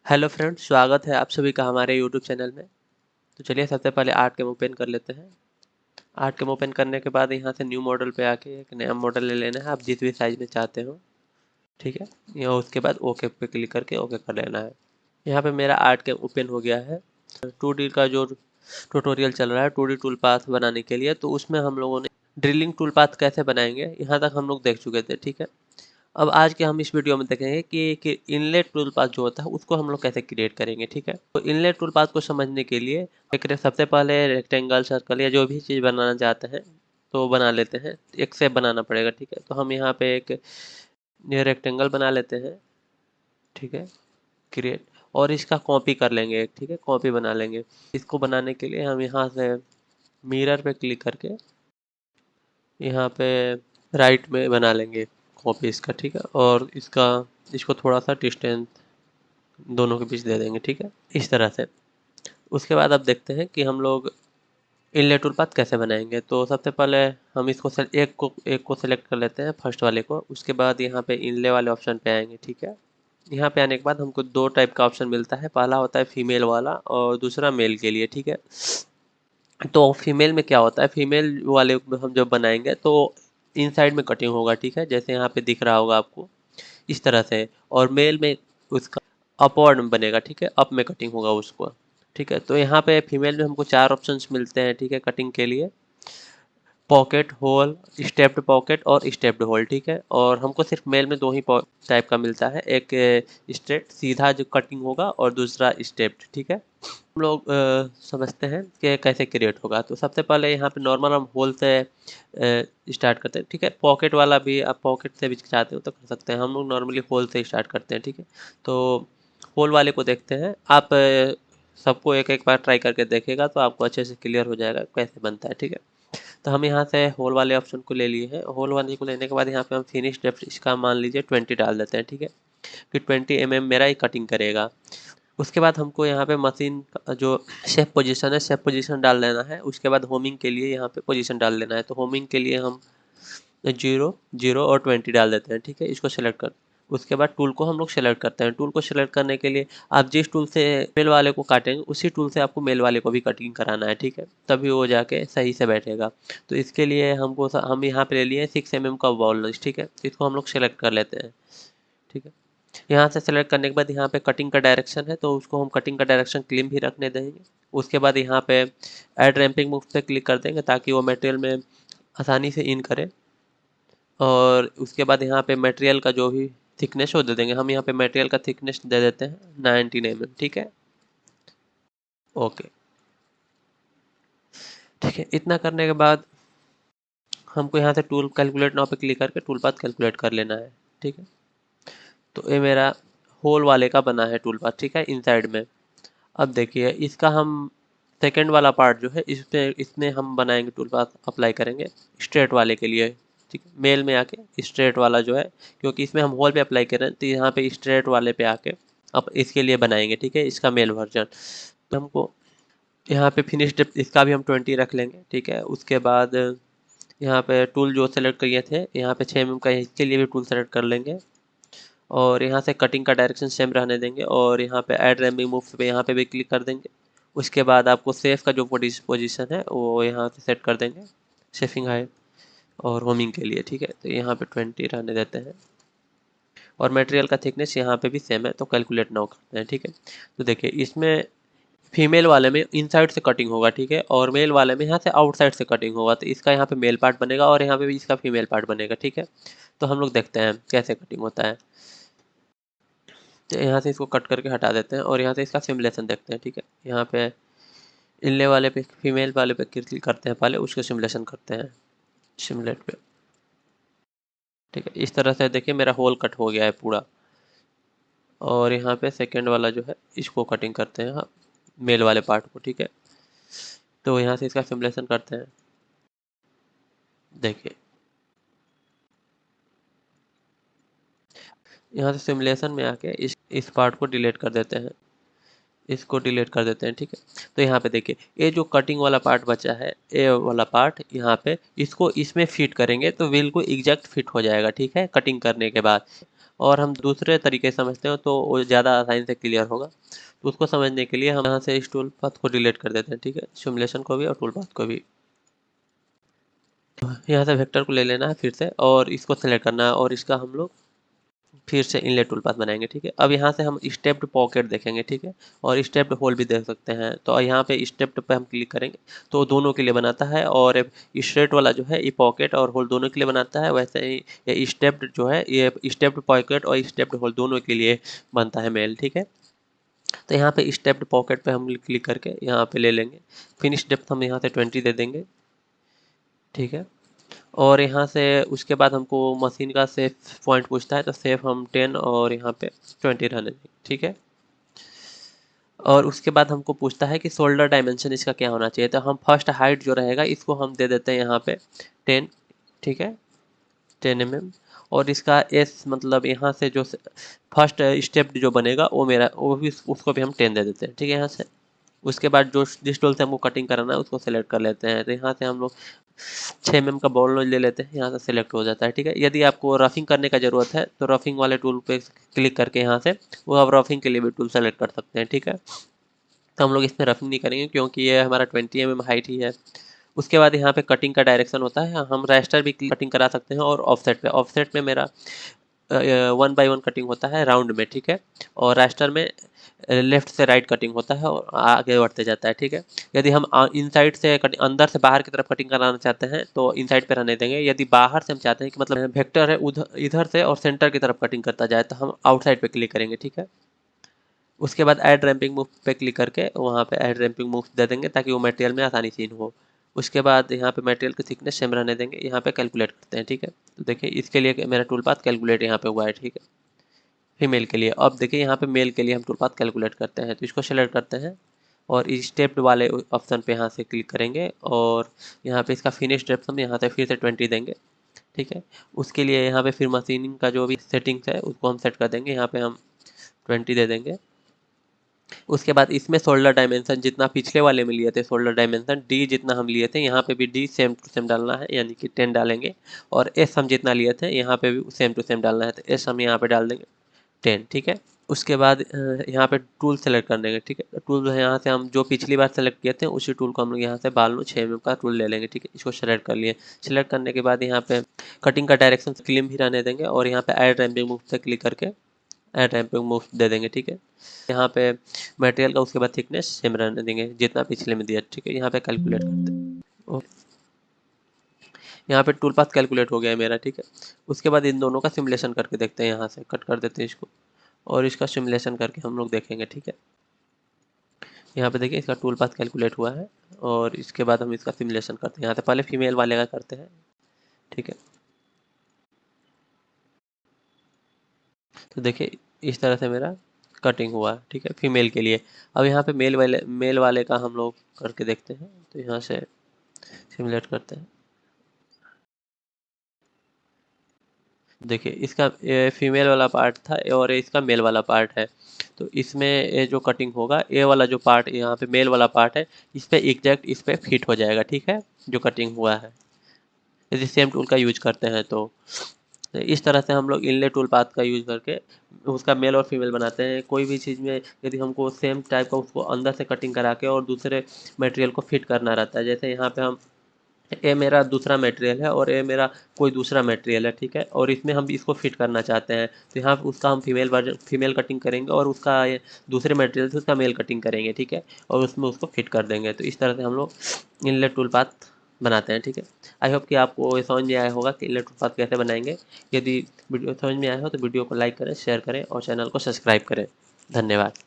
Hello friends, स्वागत है आप सभी का हमारे यूट्यूब चैनल में। तो चलिए सबसे पहले आर्ट कैम ओपन कर लेते हैं। आर्ट कैम ओपन करने के बाद यहाँ से न्यू मॉडल पे आके एक नया मॉडल ले लेना है, आप जिस भी साइज़ में चाहते हो। ठीक है, या उसके बाद ओके पे क्लिक करके ओके कर लेना है। यहाँ पे मेरा आर्ट कैम ओपन हो गया है। 2D का जो ट्यूटोरियल चल रहा है 2D टूल पाथ बनाने के लिए, तो उसमें हम लोगों ने ड्रिलिंग टूल पाथ कैसे बनाएंगे यहाँ तक हम लोग देख चुके थे। ठीक है, अब आज के हम इस वीडियो में देखेंगे कि इनलेट टूल पाथ जो होता है उसको हम लोग कैसे क्रिएट करेंगे। ठीक है, तो इनलेट टूल पाथ को समझने के लिए सबसे पहले रेक्टेंगल, सर्कल या जो भी चीज़ बनाना चाहते हैं तो बना लेते हैं। एक से बनाना पड़ेगा। ठीक है, तो हम यहाँ पे एक ये रेक्टेंगल बना लेते हैं। ठीक है, क्रिएट, और इसका कॉपी कर लेंगे एक। ठीक है, कॉपी बना लेंगे। इसको बनाने के लिए हम यहाँ से मिरर पे क्लिक करके यहाँ पे राइट में बना लेंगे कॉपी इसका। ठीक है, और इसको थोड़ा सा डिस्टेंस दोनों के बीच दे देंगे। ठीक है, इस तरह से। उसके बाद अब देखते हैं कि हम लोग इनलेट टूल पाथ कैसे बनाएंगे। तो सबसे पहले हम एक को सेलेक्ट कर लेते हैं, फर्स्ट वाले को। उसके बाद यहाँ पे इनले वाले ऑप्शन पे आएंगे। ठीक है, यहाँ पे आने के बाद हमको दो टाइप का ऑप्शन मिलता है। पहला होता है फीमेल वाला और दूसरा मेल के लिए। ठीक है, तो फीमेल में क्या होता है, फीमेल वाले में हम जब बनाएंगे तो इन साइड में कटिंग होगा। ठीक है, जैसे यहाँ पे दिख रहा होगा आपको इस तरह से। और मेल में उसका अपवर्ड में बनेगा। ठीक है, अप में कटिंग होगा उसको। ठीक है, तो यहाँ पे फीमेल में हमको चार ऑप्शंस मिलते हैं। ठीक है, कटिंग के लिए पॉकेट होल, स्टेप्ड पॉकेट और स्टेप्ड होल। ठीक है, और हमको सिर्फ मेल में दो ही टाइप का मिलता है, एक स्ट्रेट सीधा जो कटिंग होगा और दूसरा स्टेप्ड। ठीक है, हम लोग समझते हैं कि कैसे क्रिएट होगा। तो सबसे पहले यहाँ पे नॉर्मल हम होल से स्टार्ट करते हैं। ठीक है, पॉकेट वाला भी आप पॉकेट से भी चाहते हो तो कर सकते हैं। हम लोग नॉर्मली होल से स्टार्ट करते हैं। ठीक है, तो होल वाले को देखते हैं। आप सबको एक एक बार ट्राई करके देखेगा तो आपको अच्छे से क्लियर हो जाएगा कैसे बनता है। ठीक है, तो हम यहाँ से होल वाले ऑप्शन को ले लिए हैं। होल वाले को लेने के बाद यहाँ पे हम फिनिश डेप्थ इसका मान लीजिए 20 डाल देते हैं। ठीक है, कि 20 mm मेरा ही कटिंग करेगा। उसके बाद हमको यहाँ पे मशीन का जो शेप पोजीशन है, शेप पोजीशन डाल लेना है। उसके बाद होमिंग के लिए यहाँ पे पोजीशन डाल लेना है। तो होमिंग के लिए हम 0, 0 और 20 डाल देते हैं। ठीक है, इसको सेलेक्ट कर, उसके बाद टूल को हम लोग सेलेक्ट करते हैं। टूल को सेलेक्ट करने के लिए आप जिस टूल से मेल वाले को काटेंगे उसी टूल से आपको मेल वाले को भी कटिंग कराना है। ठीक है, तभी वो जाके सही से बैठेगा। तो इसके लिए हम यहाँ पे ले लिए 6 mm का बॉल। ठीक है, तो इसको हम लोग सेलेक्ट कर लेते हैं। ठीक है, यहाँ से सेलेक्ट करने के बाद यहाँ पे कटिंग का डायरेक्शन है तो उसको हम कटिंग का डायरेक्शन क्लीन भी रखने देंगे। उसके बाद यहाँ पे ऐड रैम्पिंग मूव पे क्लिक कर देंगे ताकि वो मटेरियल में आसानी से इन करे। और उसके बाद यहाँ पे मटेरियल का जो भी थिकनेस वो दे देंगे। हम यहाँ पे मटेरियल का थिकनेस दे देते हैं 19 mm। ठीक है, ओके। ठीक है, इतना करने के बाद हमको यहाँ से टूल कैलकुलेट नाउ पे क्लिक करके टूल पाथ कैलकुलेट कर लेना है। ठीक है, तो ये मेरा होल वाले का बना है टूल पाथ। ठीक है, इनसाइड में। अब देखिए इसका हम सेकेंड वाला पार्ट जो है इसमें हम बनाएंगे, टूल पाथ अप्लाई करेंगे स्ट्रेट वाले के लिए। ठीक है, मेल में आके स्ट्रेट वाला जो है, क्योंकि इसमें हम होल पे अप्लाई कर रहे हैं तो यहाँ पे स्ट्रेट वाले पे आके अब इसके लिए बनाएंगे। ठीक है, इसका मेल वर्जन हमको यहाँ पे फिनिश डेप्थ इसका भी हम 20 रख लेंगे। ठीक है, उसके बाद यहाँ पे टूल जो सेलेक्ट किए थे यहाँ पे 6 mm का, इसके लिए भी टूल सेलेक्ट कर लेंगे। और यहाँ से कटिंग का डायरेक्शन सेम रहने देंगे और यहाँ पे ऐड रैम्पिंग मूव पे यहाँ पे भी क्लिक कर देंगे। उसके बाद आपको सेफ का जो पोजीशन है वो यहाँ से सेट कर देंगे, शेफिंग हाइट और होमिंग के लिए। ठीक है, तो यहाँ पे 20 रहने देते हैं और मटेरियल का थिकनेस यहाँ पे भी सेम है तो कैलकुलेट नाउ करते हैं। ठीक है, तो देखिए इसमें फीमेल वाले में इनसाइड से कटिंग होगा। ठीक है, और मेल वाले में यहाँ से आउटसाइड से कटिंग होगा। तो इसका यहाँ पे मेल पार्ट बनेगा और यहाँ पे भी इसका फीमेल पार्ट बनेगा। ठीक है, तो हम लोग देखते हैं कैसे कटिंग होता है। तो यहाँ से इसको कट करके हटा देते हैं और यहाँ से इसका सिमुलेशन देखते हैं। ठीक है, यहाँ पे इनले वाले पे, फीमेल वाले पे क्लिक करते हैं, पहले उसका सिमुलेशन करते हैं सिमुलेट पे। ठीक है, इस तरह से देखिए मेरा होल कट हो गया है पूरा। और यहाँ पे सेकेंड वाला जो है इसको कटिंग करते हैं, हाँ, मेल वाले पार्ट को। ठीक है, तो यहाँ से इसका सिमुलेशन करते हैं। देखिए यहाँ से सिमुलेशन में आके इस पार्ट को डिलीट कर देते हैं। इसको डिलीट कर देते हैं, ठीक है। तो यहाँ पे देखिए ये जो कटिंग वाला पार्ट बचा है, ये वाला पार्ट यहाँ पे इसको इसमें फिट करेंगे तो बिल्कुल एग्जैक्ट फिट हो जाएगा, ठीक है, कटिंग करने के बाद। और हम दूसरे तरीके से समझते हो तो वो ज़्यादा आसानी से क्लियर होगा। तो उसको समझने के लिए हम यहाँ से इस टूल पाथ को डिलीट कर देते हैं, ठीक है, सिमुलेशन को भी और टूल पाथ को भी। यहाँ से वेक्टर को ले लेना है फिर से और इसको सेलेक्ट करना है और इसका हम लोग फिर से इनलेट टूल पाथ बनाएंगे, ठीक है। अब यहाँ से हम स्टेप्ड पॉकेट देखेंगे, ठीक है, और स्टेप्ड होल भी देख सकते हैं। तो यहाँ पे स्टेप्ड पे हम क्लिक करेंगे तो दोनों के लिए बनाता है, और स्ट्रेट वाला जो है ये पॉकेट और होल दोनों के लिए बनाता है। वैसे ही ये स्टेप्ड जो है ये स्टेप्ड पॉकेट और स्टेप्ड होल दोनों के लिए बनता है मेल, ठीक है। तो यहाँ पे स्टेप्ड पॉकेट पे हम क्लिक करके यहाँ पे ले लेंगे। फिनिश डेप्थ हम यहाँ से 20 दे देंगे, ठीक है। और यहाँ से उसके बाद हमको मशीन का सेफ पॉइंट पूछता है, तो सेफ हम 10 और यहाँ पे 20 रहने देंगे, ठीक है। और उसके बाद हमको पूछता है कि शोल्डर डायमेंशन इसका क्या होना चाहिए, तो हम फर्स्ट हाइट जो रहेगा इसको हम दे देते हैं यहाँ पे 10, ठीक है, 10 mm। और इसका एस मतलब यहाँ से जो फर्स्ट स्टेप जो बनेगा वो मेरा वो भी उसको भी हम 10 दे देते हैं, ठीक है, यहाँ से। उसके बाद जो जिस टूल से हमको कटिंग कराना है उसको सेलेक्ट कर लेते हैं। तो यहाँ से हम लोग 6 mm का बॉल ले लेते हैं, यहाँ से सेलेक्ट हो जाता है, ठीक है। यदि आपको रफिंग करने का ज़रूरत है तो रफिंग वाले टूल पे क्लिक करके यहाँ से वो आप रफिंग के लिए भी टूल सेलेक्ट कर सकते हैं, ठीक है। तो हम लोग इसमें रफिंग नहीं करेंगे क्योंकि ये हमारा 20 mm हाइट ही है। उसके बाद यहाँ पे कटिंग का डायरेक्शन होता है, हम रास्टर भी कटिंग करा सकते हैं और ऑफसेट में मेरा 1 by 1 कटिंग होता है राउंड में, ठीक है। और रास्टर में लेफ्ट से राइट कटिंग होता है और आगे बढ़ते जाता है, ठीक है। यदि हम इनसाइड से अंदर से बाहर की तरफ कटिंग कराना चाहते हैं तो इनसाइड पे रहने देंगे। यदि बाहर से हम चाहते हैं कि मतलब वेक्टर है उधर इधर से और सेंटर की तरफ कटिंग करता जाए तो हम आउटसाइड पे क्लिक करेंगे, ठीक है। उसके बाद ऐड रैंपिंग मूव पे क्लिक करके वहाँ पे ऐड रैंपिंग मूव दे देंगे ताकि वो मटेरियल में आसानी सीन हो। उसके बाद यहाँ पे मटेरियल की थिकनेस सेम रहने देंगे, यहाँ पे कैलकुलेट करते हैं, ठीक है। तो देखिए इसके लिए मेरा टूल पाथ कैलकुलेट यहाँ पे हुआ है, ठीक है, फीमेल के लिए। अब देखिए यहाँ पे मेल के लिए हम टूल पाथ कैलकुलेट करते हैं, तो इसको सेलेक्ट करते हैं और स्टेप्ड वाले ऑप्शन पे यहाँ से क्लिक करेंगे और यहाँ पे इसका फिनिश डेप्थ हम यहाँ से फिर से 20 देंगे, ठीक है। उसके लिए यहाँ पे फिर मशीनिंग का जो भी सेटिंग्स है उसको हम सेट कर देंगे, यहाँ पे हम 20 दे देंगे। उसके बाद इसमें शोल्डर डायमेंशन जितना पिछले वाले में लिए थे, शोल्डर डायमेंशन डी जितना हम लिए थे यहाँ पे भी डी सेम टू सेम डालना है, यानी कि 10 डालेंगे। और एस हम जितना लिए थे यहाँ पे भी सेम टू सेम डालना है, तो एस हम यहाँ पे डाल देंगे 10, ठीक है। उसके बाद यहाँ पे टूल सेलेक्ट कर देंगे, ठीक है। टूल यहाँ से हम जो पिछली बार सेलेक्ट किए थे उसी टूल को हम लोग यहाँ से बाल 6 mm का टूल ले लेंगे, ठीक है। इसको सेलेक्ट कर लिए। सेलेक्ट करने के बाद यहाँ पे कटिंग का डायरेक्शन क्लीन भी रहने देंगे और यहाँ पे ऐड रैंपिंग मूव से क्लिक करके ऐड रैंपिंग मूव दे देंगे, ठीक है। यहाँ पे मटेरियल का उसके बाद थिकनेस सेम रहने देंगे जितना पिछले में दिया, ठीक है। यहाँ पे कैलकुलेट करते हैं, यहाँ पे टूल पाथ कैलकुलेट हो गया है मेरा, ठीक है। उसके बाद इन दोनों का सिमुलेशन करके देखते हैं, यहाँ से कट कर देते हैं इसको और इसका सिमुलेशन करके हम लोग देखेंगे, ठीक है। यहाँ पे देखिए इसका टूल पाथ कैलकुलेट हुआ है और इसके बाद हम इसका सिमुलेशन करते हैं। यहाँ से पहले फीमेल वाले का करते हैं, ठीक है। तो देखिए इस तरह से मेरा कटिंग हुआ, ठीक है, फीमेल के लिए। अब यहाँ पे मेल वाले का हम लोग करके देखते हैं, तो यहाँ से सिमुलेट करते हैं। देखिए इसका ये फीमेल वाला पार्ट था और इसका मेल वाला पार्ट है। तो इसमें ये जो कटिंग होगा, ये वाला जो पार्ट यहाँ पे मेल वाला पार्ट है इस पे एग्जैक्ट इस पे फिट हो जाएगा, ठीक है, जो कटिंग हुआ है। यदि सेम टूल का यूज करते हैं तो इस तरह से हम लोग इनले टूल पाथ का यूज करके उसका मेल और फीमेल बनाते हैं। कोई भी चीज़ में यदि हमको सेम टाइप का उसको अंदर से कटिंग करा के और दूसरे मटेरियल को फिट करना रहता है, जैसे यहाँ पे हम ये मेरा दूसरा मटेरियल है और ये मेरा कोई दूसरा मटेरियल है, ठीक है, और इसमें हम इसको फिट करना चाहते हैं, तो यहाँ उसका हम फीमेल कटिंग करेंगे और उसका ये दूसरे मटेरियल से उसका मेल कटिंग करेंगे, ठीक है, और उसमें उसको फिट कर देंगे। तो इस तरह से हम लोग इनलेट टूल पाथ बनाते हैं, ठीक है। आई होप कि आपको ये समझ में आया होगा कि इनलेट टूल पाथ कैसे बनाएंगे। यदि वीडियो समझ में आया हो तो वीडियो को लाइक करें, शेयर करें और चैनल को सब्सक्राइब करें। धन्यवाद।